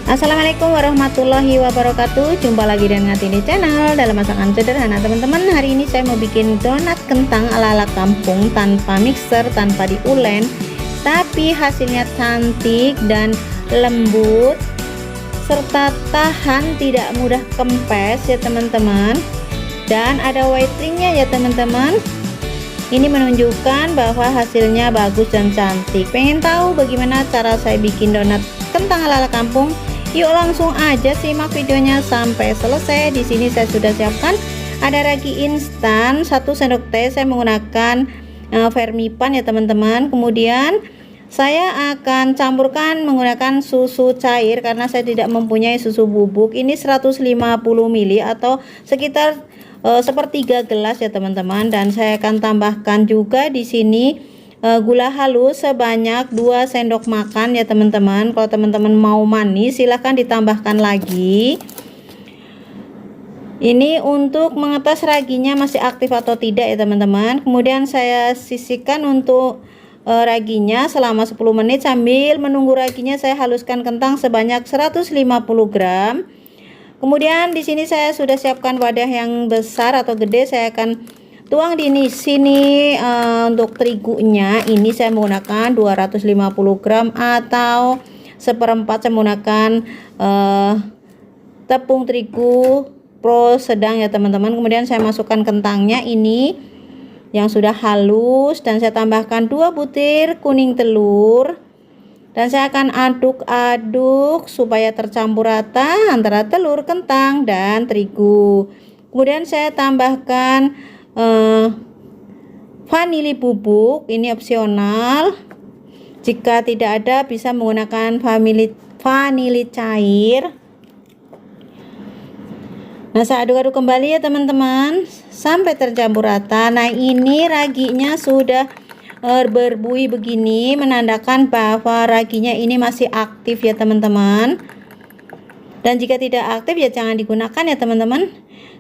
Assalamualaikum warahmatullahi wabarakatuh. Jumpa lagi dengan Tini Channel dalam masakan sederhana teman-teman. Hari ini saya mau bikin donat kentang ala-ala kampung, tanpa mixer, tanpa diulen, tapi hasilnya cantik dan lembut serta tahan, tidak mudah kempes ya teman-teman. Dan ada white ringnya ya teman-teman. Ini menunjukkan bahwa hasilnya bagus dan cantik. Pengen tahu bagaimana cara saya bikin donat kentang ala-ala kampung? Yuk langsung aja simak videonya sampai selesai. Di sini saya sudah siapkan ada ragi instan 1 sendok teh. Saya menggunakan Vermipan ya teman-teman. Kemudian saya akan campurkan menggunakan susu cair karena saya tidak mempunyai susu bubuk. Ini 150 ml atau sekitar sepertiga gelas ya teman-teman. Dan saya akan tambahkan juga di sini gula halus sebanyak 2 sendok makan ya teman-teman. Kalau teman-teman mau manis silahkan ditambahkan lagi. Ini untuk mengetes raginya masih aktif atau tidak ya teman-teman. Kemudian saya sisihkan untuk raginya selama 10 menit. Sambil menunggu raginya saya haluskan kentang sebanyak 150 gram. Kemudian di sini saya sudah siapkan wadah yang besar atau gede. Saya akan tuang di sini untuk terigunya. Ini saya menggunakan 250 gram atau seperempat. Saya menggunakan tepung terigu pro sedang ya teman-teman. Kemudian saya masukkan kentangnya ini yang sudah halus dan saya tambahkan 2 butir kuning telur. Dan saya akan aduk-aduk supaya tercampur rata antara telur, kentang, dan terigu. Kemudian saya tambahkan vanili bubuk, ini opsional. Jika tidak ada bisa menggunakan vanili cair. Nah, saya aduk-aduk kembali ya teman-teman sampai tercampur rata. Nah, ini raginya sudah berbuih begini, menandakan bahwa raginya ini masih aktif ya teman-teman. Dan jika tidak aktif ya jangan digunakan ya teman-teman.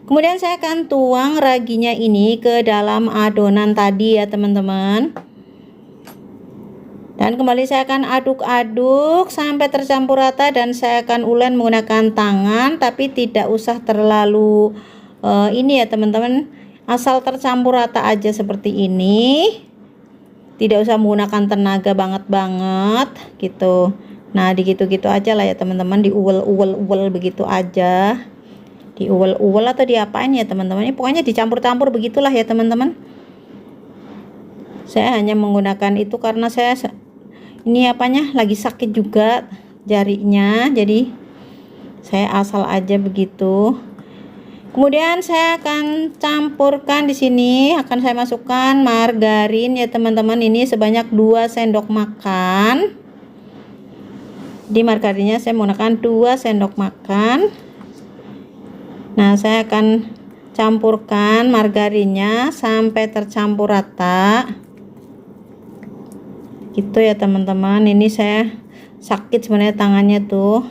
Kemudian saya akan tuang raginya ini ke dalam adonan tadi ya teman-teman. Dan kembali saya akan aduk-aduk sampai tercampur rata dan saya akan ulen menggunakan tangan, tapi tidak usah terlalu ini ya teman-teman. Asal tercampur rata aja seperti ini. Tidak usah menggunakan tenaga banget gitu. Nah, digitu-gitu aja lah ya teman-teman, diuel-uel begitu aja. Diuel-uel atau diapain ya teman-teman. Ini pokoknya dicampur-campur begitulah ya teman-teman. Saya hanya menggunakan itu karena saya ini lagi sakit juga jarinya, jadi saya asal aja begitu. Kemudian saya akan campurkan di sini, akan saya masukkan margarin ya teman-teman. Ini sebanyak 2 sendok makan. Di margarinnya saya menggunakan 2 sendok makan. Nah, saya akan campurkan margarinnya sampai tercampur rata. Gitu ya teman-teman. Ini saya sakit sebenarnya tangannya tuh.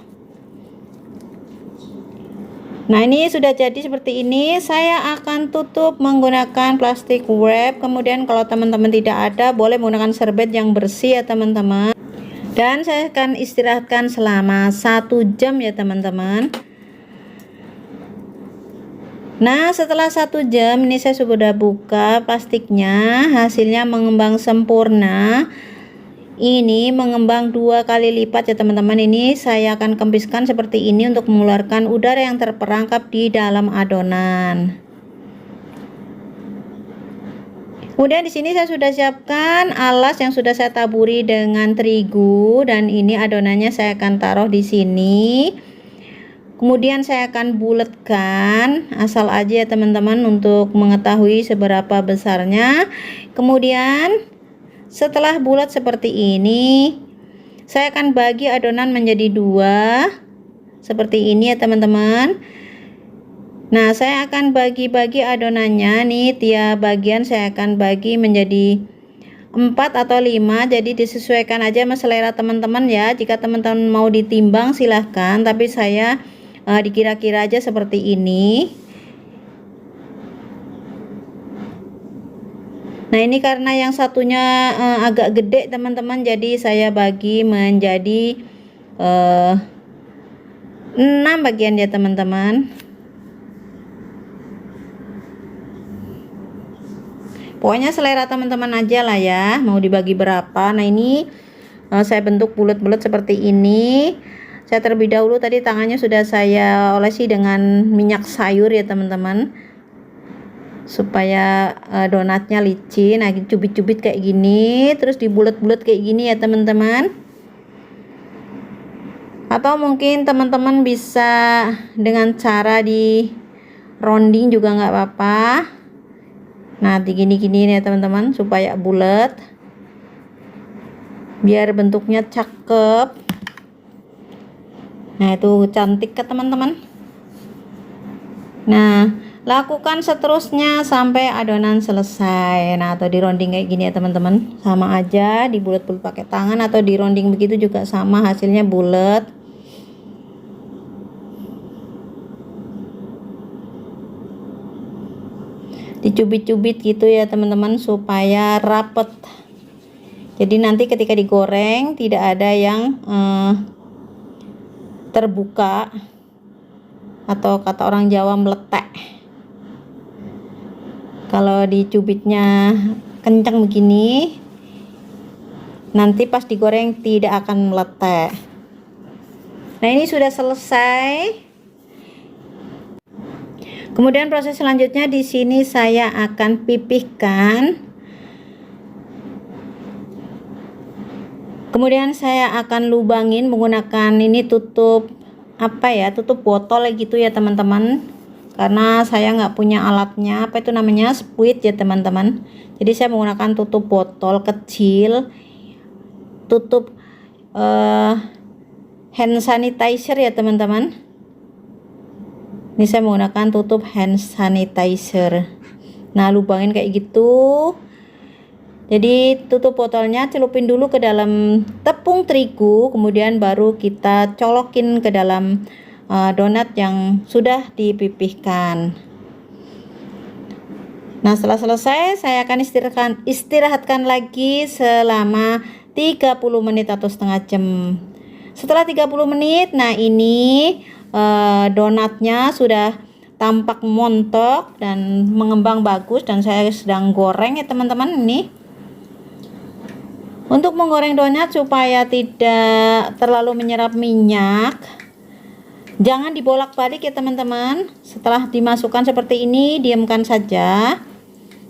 Nah, ini sudah jadi seperti ini. Saya akan tutup menggunakan plastik wrap. Kemudian kalau teman-teman tidak ada, boleh menggunakan serbet yang bersih ya teman-teman. Dan saya akan istirahatkan selama 1 jam ya teman-teman. Nah, setelah 1 jam ini saya sudah buka plastiknya. Hasilnya mengembang sempurna. Ini mengembang 2 kali lipat ya teman-teman. Ini saya akan kempiskan seperti ini untuk mengeluarkan udara yang terperangkap di dalam adonan. Kemudian di sini saya sudah siapkan alas yang sudah saya taburi dengan terigu dan ini adonannya saya akan taruh di sini. Kemudian saya akan bulatkan asal aja ya teman-teman untuk mengetahui seberapa besarnya. Kemudian setelah bulat seperti ini, saya akan bagi adonan menjadi 2 seperti ini ya teman-teman. Nah, saya akan bagi-bagi adonannya nih, tiap bagian saya akan bagi menjadi 4 atau 5. Jadi disesuaikan aja sama selera teman-teman ya. Jika teman-teman mau ditimbang silahkan, tapi saya dikira-kira aja seperti ini. Nah, ini karena yang satunya agak gede teman-teman, jadi saya bagi menjadi 6 bagian ya teman-teman. Pokoknya selera teman-teman aja lah ya, mau dibagi berapa. Nah ini saya bentuk bulat-bulat seperti ini. Saya terlebih dahulu tadi tangannya sudah saya olesi dengan minyak sayur ya teman-teman, supaya donatnya licin. Nah cubit-cubit kayak gini, terus dibulet-bulet kayak gini ya teman-teman. Atau mungkin teman-teman bisa dengan cara di rounding juga nggak apa-apa. Nah digini-gini ya teman-teman, supaya bulat, biar bentuknya cakep. Nah itu cantik ke teman-teman. Nah lakukan seterusnya sampai adonan selesai. Nah atau di rounding kayak gini ya teman-teman, sama aja dibulet-bulet pakai tangan atau di rounding begitu juga sama, hasilnya bulat. Dicubit-cubit gitu ya teman-teman supaya rapet. Jadi nanti ketika digoreng tidak ada yang terbuka atau kata orang Jawa meletek. Kalau dicubitnya kencang begini, nanti pas digoreng tidak akan meletek. Nah ini sudah selesai. Kemudian proses selanjutnya di sini saya akan pipihkan. Kemudian saya akan lubangin menggunakan ini tutup tutup botol gitu ya teman-teman. Karena saya nggak punya alatnya, apa itu namanya, spuit ya teman-teman. Jadi saya menggunakan tutup botol kecil, tutup hand sanitizer ya teman-teman. Ini saya menggunakan tutup hand sanitizer. Nah lubangin kayak gitu. Jadi tutup botolnya, celupin dulu ke dalam tepung terigu, kemudian baru kita colokin ke dalam donat yang sudah dipipihkan. Nah setelah selesai saya akan istirahatkan lagi selama 30 menit atau setengah jam. Setelah 30 menit, nah ini donatnya sudah tampak montok dan mengembang bagus, dan saya sedang goreng ya teman-teman. Ini untuk menggoreng donat supaya tidak terlalu menyerap minyak, jangan dibolak-balik ya teman-teman. Setelah dimasukkan seperti ini, diamkan saja,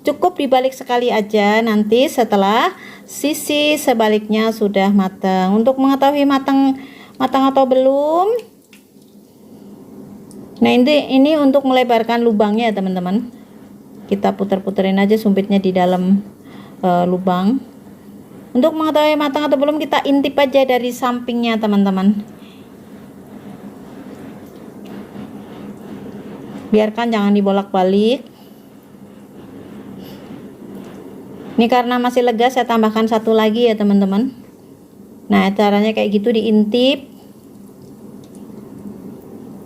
cukup dibalik sekali aja. Nanti setelah sisi sebaliknya sudah matang. Untuk mengetahui matang atau belum, nah ini untuk melebarkan lubangnya ya teman-teman. Kita putar-puterin aja sumpitnya di dalam lubang. Untuk mengetahui matang atau belum, kita intip aja dari sampingnya teman-teman. Biarkan, jangan dibolak-balik. Ini karena masih lega, saya tambahkan satu lagi ya teman-teman. Nah caranya kayak gitu, diintip.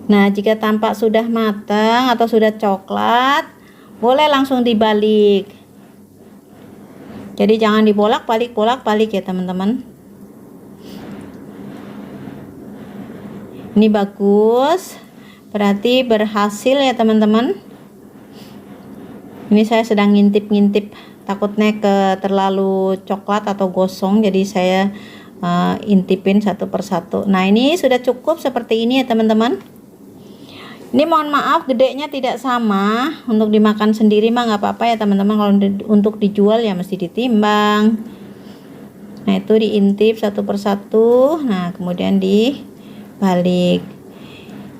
Nah jika tampak sudah matang atau sudah coklat, boleh langsung dibalik. Jadi jangan dibolak-balik ya teman-teman. Ini bagus, berarti berhasil ya teman-teman. Ini saya sedang ngintip-ngintip, takutnya terlalu coklat atau gosong, jadi saya intipin satu persatu. Nah ini sudah cukup seperti ini ya teman-teman. Ini mohon maaf gedenya tidak sama, untuk dimakan sendiri mah nggak apa-apa ya teman-teman. Kalau untuk dijual ya mesti ditimbang. Nah itu diintip satu persatu, nah kemudian dibalik.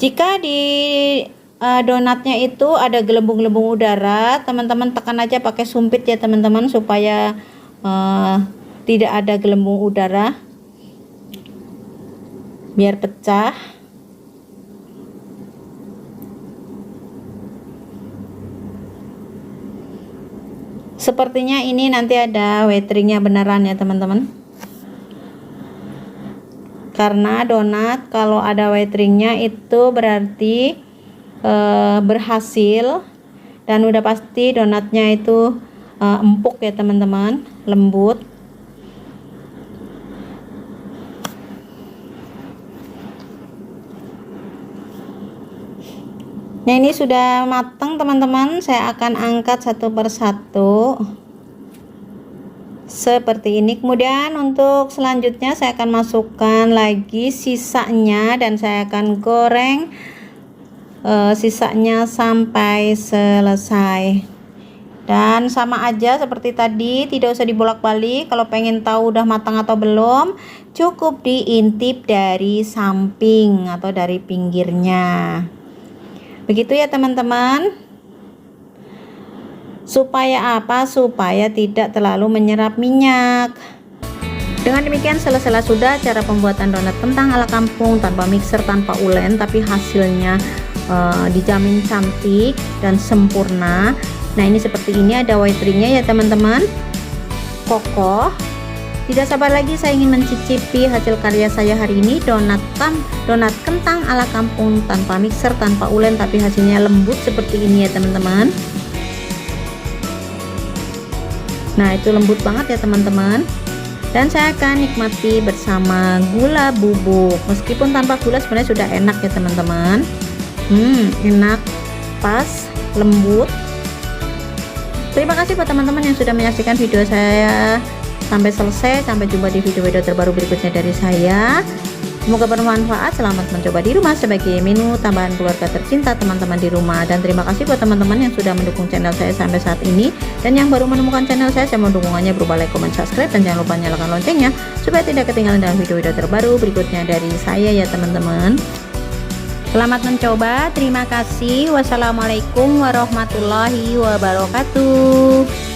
Jika di donatnya itu ada gelembung-gelembung udara, teman-teman tekan aja pakai sumpit ya teman-teman, supaya tidak ada gelembung udara, biar pecah. Sepertinya ini nanti ada wateringnya beneran ya teman-teman. Karena donat kalau ada wateringnya itu berarti berhasil, dan udah pasti donatnya itu empuk ya teman-teman, lembut. Nah, ini sudah matang teman-teman, saya akan angkat satu persatu seperti ini. Kemudian untuk selanjutnya saya akan masukkan lagi sisanya dan saya akan goreng sisanya sampai selesai. Dan sama aja seperti tadi, tidak usah dibolak-balik. Kalau pengen tahu udah matang atau belum, cukup diintip dari samping atau dari pinggirnya. Begitu ya teman-teman. Supaya apa? Supaya tidak terlalu menyerap minyak. Dengan demikian selesai sudah cara pembuatan donat kentang ala kampung tanpa mixer, tanpa ulen, tapi hasilnya dijamin cantik dan sempurna. Nah, ini seperti ini, ada white ringnya ya teman-teman, kokoh. Tidak sabar lagi saya ingin mencicipi hasil karya saya hari ini, donat kentang ala kampung tanpa mixer, tanpa ulen, tapi hasilnya lembut seperti ini ya teman-teman. Nah, itu lembut banget ya teman-teman. Dan saya akan nikmati bersama gula bubuk. Meskipun tanpa gula sebenarnya sudah enak ya teman-teman. Enak, pas, lembut. Terima kasih buat teman-teman yang sudah menyaksikan video saya sampai selesai. Sampai jumpa di video-video terbaru berikutnya dari saya. Semoga bermanfaat. Selamat mencoba di rumah sebagai menu tambahan keluarga tercinta teman-teman di rumah. Dan terima kasih buat teman-teman yang sudah mendukung channel saya sampai saat ini. Dan yang baru menemukan channel saya mohon dukungannya berupa like, comment, subscribe, dan jangan lupa nyalakan loncengnya supaya tidak ketinggalan dalam video-video terbaru berikutnya dari saya ya teman-teman. Selamat mencoba. Terima kasih. Wassalamualaikum warahmatullahi wabarakatuh.